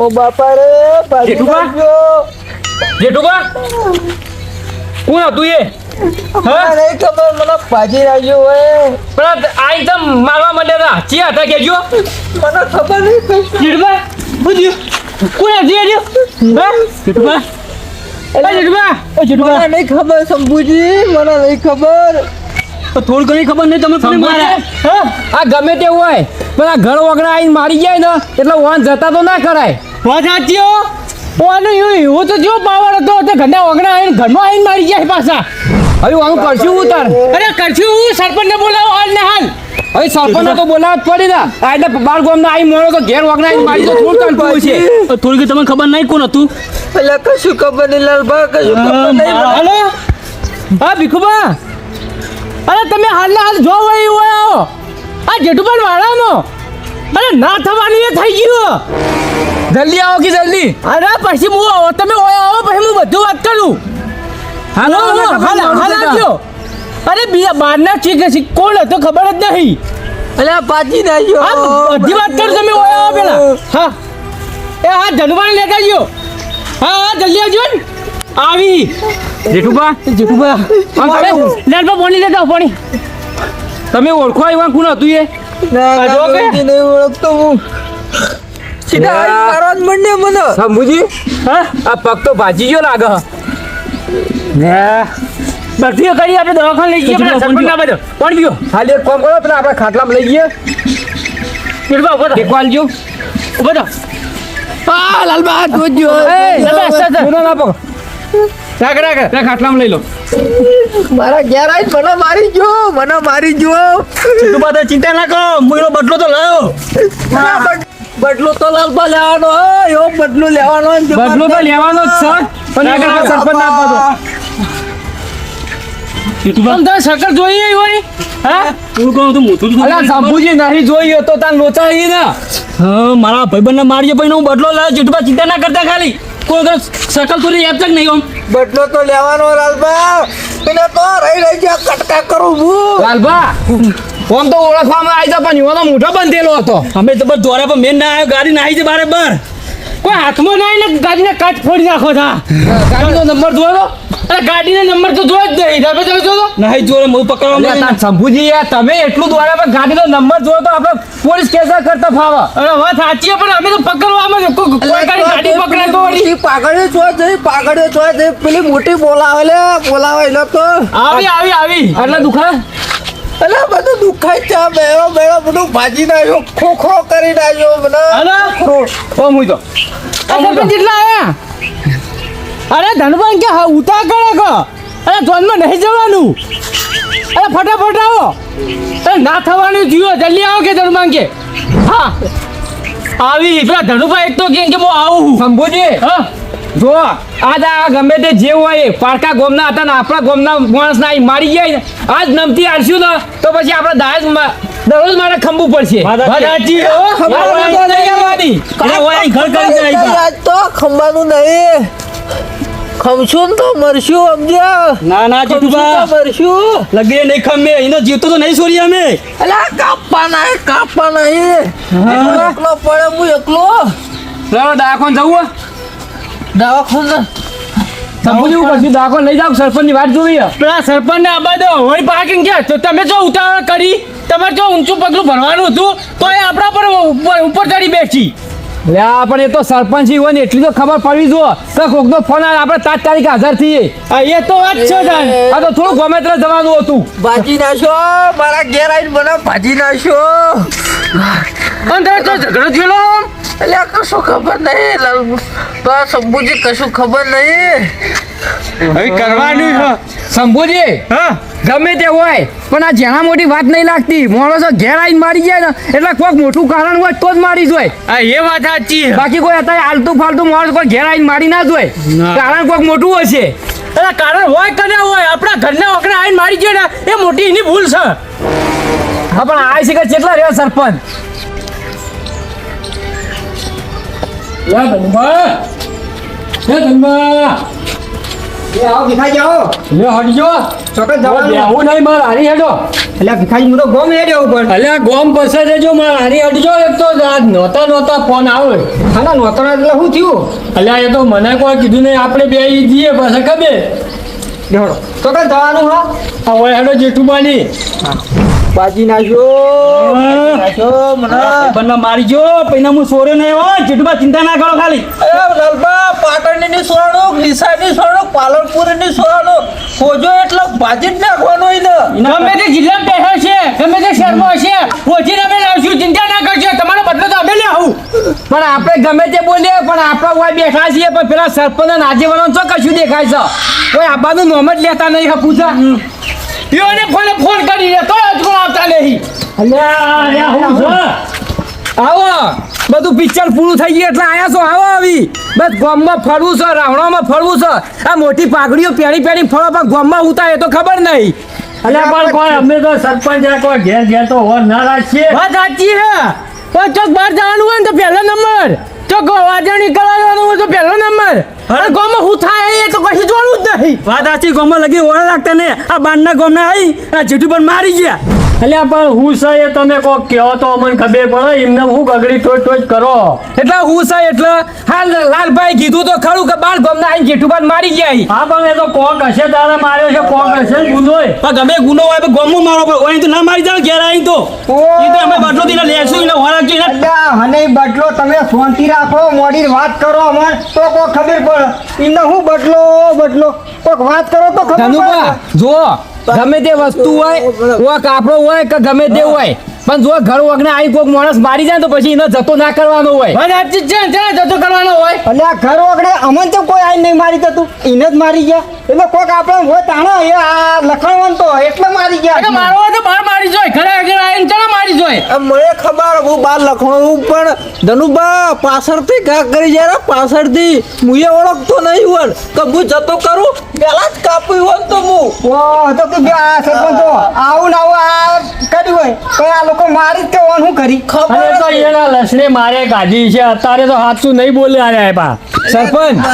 ઓ બાપા રે જેઠુબા? જેઠુબા કોણ હતું એ નહીં ખબર મને ભાજી નાખ્યો હોય પણ આઈ તમ મારવા માંડ્યા હતા ચિયા હતા કેજો મને ખબર નહીં કશું જેઠુબા પૂછ્યું કોણ હતી એ જેઠુબા જેઠુબા મને નહીં ખબર શંભુજી મને નહીં ખબર થોડી ઘણી ખબર નહીં તમે કોને માર્યા આ ગમે તે હોય પણ આ ઘર વગડા આવીને મારી જાય ને એટલે વાન જતા તો ના કરાય વાત સાચી એવો તો જો પાવર હતો તે ઘરના વગડા આવીને ઘરમાં આવીને મારી જાય પાછા હવે આનું કરશું હું તાર અરે કરશું હું સરપંચને બોલાવો હાલ ને હાલ હવે સરપંચને તો બોલાવવા જ પડી ને આ એટલે બાર ગામના આવી મળો તો ઘેર વગડા આવીને મારી તો થોડું કામ છે થોડી તમને ખબર નહીં કોણ હતું એટલે કશું ખબર નહીં લાલભા કશું ખબર નહીં હાલો હા ભીખુબા અરે તમે હાલ ને હાલ જો વહી હોય આવો આ જેઠુબા વાળાનો અરે ના થવાનું એ થઈ ગયું જલ્દી આવો કે જલ્દી અરે પછી હું આવો તમે ઓય આવો પછી હું બધું વાત કરું હાલો હાલ આવજો અરે બીજા બહારના ચીક કોણ હતો ખબર જ નહીં એટલે ભાજી નાખ્યો બધી વાત કરું તમે ઓય આવો પેલા હા એ હા ધનવાન લેતા ગયો હા જલ્દી આવજો ને આવી જેઠુબા લાલબા પાણી લેતા પાણી તમે ઓળખો આવ્યા કોણ હતું એ નહીં ઓળખતો હું સીધા મારવા જ મંડ્યો મને શંભુજી હા આ પગ તો ભાજી ગયો લાગે બધી કરી આપણે દવાખાને લઈ જઈએ સરપંચના બધો પણ ગયો હાલ એક કામ કરો પેલા આપણે ખાટલામાં લઈ જઈએ પેલા ઉભો એક વાલજો ઉભો થા હા લાલબા જોજો ના પકડ રાખ ખાટલામાં લઈ લો મારા ઘેર આવીને મને મારી જો તું બધા ચિંતા ના કરો મુઈનો બદલો તો લાયો બદલો તો લાલબા લેવાનો એવો બદલો લેવાનો બદલો તો લેવાનો જ છે પણ સરપંચ ના આપવા દો સકર જોઈએ હોય હા તું કહું તો મોટું અલા સાંભુજી નહીં જોઈએ તો તાર લોચાઈ ને હા મારા ભાઈબંધને મારીએ પછી હું બદલો લાવ્યો જેટલું ચિંતા ના કરતા ખાલી કોઈ સકલ થોડી યાદ તક નહીં આમ બદલો તો લેવાનો લાલબા એને તો રહી ગયા કટકા કરું હું લાલબા ફોન તો ઓળખવામાં આવી જા પણ એવાનો મોઢો બંધેલો હતો અમે તો બસ દોરા પર મેન ના આવ્યો ગાડી ના આવી છે બરાબર કોઈ હાથમાં ના આવીને ગાડીને કાચ ફોડી નાખો થા ગાડીનો નંબર જોયો અરે ગાડીનો નંબર તો જોયો જ નહીં તમે જો નહીં જોયો હું પકડવા શંભુજી યાર તમે એટલું દ્વારા પર ગાડીનો નંબર જોયો તો આપણે પોલીસ કેસ કરતા ફાવા અરે વાત સાચી પણ અમે તો પકડવામાં કોઈ ગાડી પકડે તો પાગડ્યો છો પેલી મોટી બોલાવે એટલે તો આવી એટલે દુખા એટલે બધું દુખાય છે બેરો બધું ભાજી નાખ્યો ખોખરો કરી નાખ્યો મને કેટલા આયા અરે ધનભાઈ કે હા ઉતાર કરે કો અરે જોનમાં નહીં જવાનું અરે ફટાફટ આવો અરે ના થવાનું જીવો જલ્દી આવો કે ધનભાઈ કે હા આવી પેલા ધનુભાઈ એક તો કે હું આવું શંભુજી હા જો આજ આ ગમે તે જે હોય પારકા ગોમના હતા ને આપણા ગોમના માણસના મારી ગયા આજ નમતી આરશું ને તો પછી આપણે દરરોજ મારે ખંભવું પડશે તો ખંભાનું નહીં ખમશું ને તો મરશું સમજ્યા ના જીતુબા મરશું લગે નહીં ખમે એનો જીવતો તો નહીં છોડી અમે અલા કાપવા નહીં એકલો પડે હું એકલો દવાખાન જવું દવાખાને સમજવું પછી દવાખાન લઈ જાવ સરપંચની વાત જોવી પેલા સરપંચને આબા દો વળી પાર્કિંગ ગયા તો તમે જો ઉતાવળ કરી તમારે જો ઊંચું પગલું ભરવાનું હતું તો એ આપણા પર ઉપર ચડી બેસી લ્યા પણ એ તો સરપંચ હોય ને એટલી તો ખબર પડવી જો કે કોકનો ફોન આવે આપણે તાત્કાલિક હાજર થઈએ એ તો વાત છે આ તો થોડું ગમે જવાનું હતું ભાજી નાખો મારા ઘેર આવીને મને ભાજી નાખો અંદર તો ઝઘડો થયેલો એટલે કશું ખબર નહીં બસ શંભુજી કશું ખબર નહીં હવે કરવાનું છે શંભુજી હા ગમે તે હોય પણ આ જેના મોટી વાત નહીં લાગતી માણસો ઘેર આવીને મારી જાય ને એટલે કોઈક મોટું કારણ હોય તો જ મારી જોય એ વાત સાચી બાકી કોઈ અત્યારે આલતું ફાલતું માણસ કોઈ ઘેર આવીને મારી ના જોય કારણ કોઈક મોટું હશે એટલે કારણ હોય કે ના હોય આપણા ઘરના વખતે આવીને મારી જાય ને એ મોટી એની ભૂલ છે હા પણ આ છે કે કેટલા રહ્યો સરપંચ એ આવો ભીખાજી આવો. લે હટજો ચોક્કસ જવાનું. બેહું નહીં માર હારી હેડો એટલે ભીખાજી હું તો ગોમ હેડ્યો ઉપર. અલ્યા ગોમ પાસે જજો માર હારી હટજો એક તો આજ નહોતા ફોન આવે ખાના નોતરા એટલે શું થયું? અલ્યા એ તો મને કોઈ કીધું નહીં આપણે બે ઈ જઈએ પછી ખબર દેખો ચોક્કસ જવાનું હા. આ ઓય હેડો જેઠુબાની બાજી નાખ્યો. નાખ્યો મને. બંને મારી જો પૈના હું સોરે નહીં હો જેઠુબા ચિંતા ના કરો ખાલી એ લાલબા પાટણની સોરાણો ડીસાની સોરાણો પાલનપુરની સોરાણો ખોજો એટલે ભાજી જ નાખવાનો એને. ગમે તે જિલ્લામાં બેઠો છે ગમે તે શહેરમાં હશે પહોંચીને અમે લાવશું ચિંતા ના કરજો તમારો બદલો તો અમે લેવું પણ આપણે ગમે તે બોલીએ પણ આપણે હોય બેઠા છીએ પણ પેલા સરપંચ અને આગેવાનો તો કશું દેખાય છે કોઈ આબાનું નામ જ લેતા નહીં પૂછા ઈઓને ફોન કરી દે તો અજગણ આવતા નહીં અલ્યા હું છે આવો બધું પિક્ચર પૂરું થઈ ગયું એટલે આયા છો આવો આવી બસ ગામમાં ફરવું છે રાવણામાં ફરવું છે આ મોટી પાઘડીઓ પહેરી ફરો પણ ગામમાં ઉતારે તો ખબર નહીં અલ્યા પણ કોઈ અમે તો સરપંચ આ કોઈ ઘેર ઘેર તો હોર ના રાખીએ વાત સાચી હે પણ ચોક બહાર જવાનું હોય ને તો પહેલો નંબર ચોક વાજણી કરવાનું હોય તો પહેલો નંબર અને ગામમાં હું થાય એ તો કશું જોવાનું જ નહીં વાત આછી ગોમાં લગી ઓળા રાખતા ને આ બારના ગોમના આવી આ જેઠું પર મારી ગયા અલ્યા પણ હું છે એ તમે કોક કહો તો અમને ખબર પડે એમને હું ગગડી ટોચ કરો એટલે હું છે એટલે હાલ લાલભાઈ કીધું તો ખરું કે બાર ગામના આવીને જેઠુબાન મારી ગયા હા પણ એ તો કોક હશે તારે માર્યો છે કોક હશે ગુનો પણ ગમે ગુનો હોય પણ ગોમમાં મારો પડે ઓય તો ના મારી જાવ ઘેર આવી તો એ તો અમે બટલો દીને લેશું એને ઓળા રાખજો એને અલ્યા મને બદલો તમે શાંતિ રાખો મોડી વાત કરો અમને તો કોઈ ખબર પડે. એને હું બદલો કોઈક વાત કરો તો ખબર ધનુભા પડે. જો ગમે તે વસ્તુ હોય ઓ કાપડો હોય કે ગમે તે હોય પણ જો ઘર વગને આવી કોઈક માણસ મારી જાય તો પછી એને જતો ના કરવાનો હોય જતો કરવાનો હોય અલ્યા ઘર વગડે અમને તો કોઈ આઈ નહીં મારી જતું એને જ મારી ગયા એટલે કોઈક આપણે હોય તાણો એ આ લખણવંત તો એટલે મારી ગયા. મારો હોય તો બહાર મારી જોય ઘરે આગળ આવીને ચણા મારી જોય મને ખબર હું બાર લખવાનું પણ ધનુબા પાછળથી ઘા કરી જાય પાછળથી મુએ ઓળખતો નહીં હોય કે હું જતો કરું પેલા જ કાપ્યું હોય તો હું તો કે આ સરપંચ આવું ને આવું આ કર્યું હોય તો આ લોકો મારી જ કે હું કરી અરે તો એના લસણે મારે કાઢી છે અત્યારે તો સાચું નહીં બોલે આરે પા સરપંચ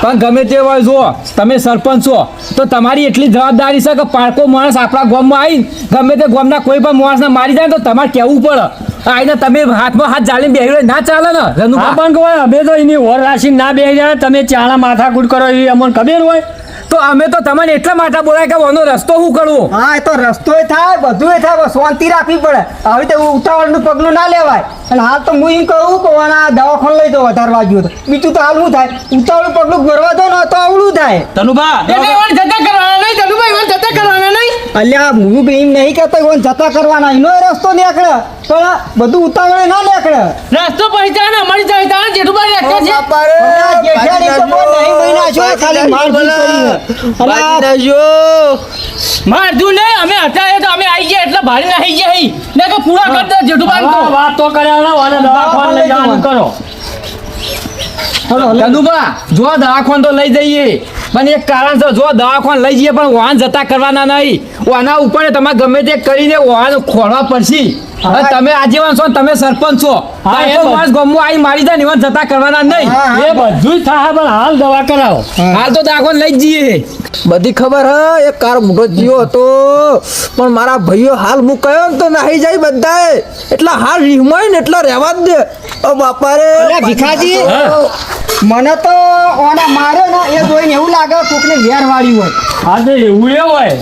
પણ ગમે તે હોય જો તમે સરપંચ છો તો તમારી એટલી જવાબદારી છે કે પારકો માણસ આપણા ગામમાં આવીને ગમે તે ગામના કોઈ પણ માણસને મારી જાય તો તમારે કહેવું પડે આઈને તમે હાથમાં હાથ જાળીને બેહી રહ્યો ના ચાલે ને હા રનુભા પણ કોઈ અમે તો એની ઓર રાશિ ના બેસી જાય તમે ચાણા માથાકૂટ કરો એવી અમને ખબર હોય તો અમે તો તમને એટલા માટે બોલાય કે આનો રસ્તો શું કરવો હા એ તો રસ્તોય થાય બધુંય થાય બસ શાંતિ રાખવી પડે આવી તો ઉતાવળનું પગલું ના લેવાય અને હાલ તો હું એમ કહું કે આના દવાખાને લઈ દો વધારે વાગ્યું તો બીજું તો હાલ શું થાય ઉતાવળનું પગલું ભરવા દો ને તો આવડું થાય તનુભા એટલે ઈવન જતા કરવાના નહીં ધનુભાઈ ઈવન જતા કરવાના નહીં અલ્યા હું બી એમ નહીં કહેતો ઈવન જતા કરવાના એનો રસ્તો નીકળે પણ બધું ઉતાવળે ના નીકળે રસ્તો પહોંચાડે અમારી જાય જેઠુભાઈ રાખે છે અલ્યા, જેઠાણી તો કોઈ નહીં બન્યા છો, ખાલી મારઝૂડ કરી. અલ્યા, મારતું નહીં અમે હતા એ તો અમે આવી ગયા એટલે ભારે નાહી ગયા ને કે પૂરા કરી દે જેઠુભાઈ તો વાત તો કર્યા ના અને દવાખાને લઈ જવાનું કરો ધનુભા જો દવાખાન તો લઈ જઈએ પણ એક કારણ છે જો દવાખાન લઈ જઈએ પણ વાહન જતા કરવાના નહીં આના ઉપર તમારે ગમે તે કરીને વાહન ખોળવા પડશે હવે તમે આગેવાન છો ને તમે સરપંચ છો હા, એ તો બધું. માણસ ગામમાં આવી મારી જાય ને એવા જતા કરવાના નહીં એ બધું જ થાય પણ હાલ દવા કરાવો હાલ તો દવાખાન લઈ જ જઈએ બધી ખબર હે એક કાર મોટો જીવો હતો પણ મારા ભાઈઓ હાલ હું કયો ને તો નાહી જાય બધાએ એટલા હાલ રીહમાય ને એટલા રહેવા જ દે ઓ બાપા રે ભીખાજી મને તો ઓના માર્યો ને એ જોઈને એવું લાગે કોકને વેર વાળી હોય હા તો એવું એ હોય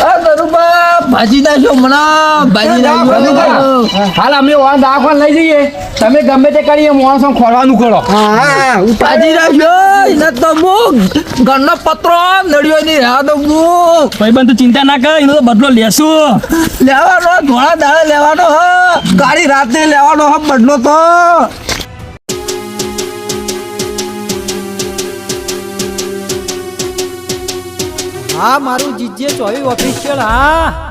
આ દરુબા ભાજી નાખ્યો મણા ભાજી નાખ્યો હાલ અમે વાહન દવાખાન લઈ જઈએ તમે ગમે તે કરીએ માણસો ખોરવાનું કરો હા ભાજી નાખ્યો એને તો હું ઘરનો પત્રો નડ્યો નહીં રહ્યા તો હું ભાઈબંધ તું ચિંતા ના કર એનો તો બદલો લેશું લેવાનો ધોળા દાડે લેવાનો હ ગાડી રાતે લેવાનો હ બદલો તો હા મારું જીજે 24 ઓફિશિયલ હા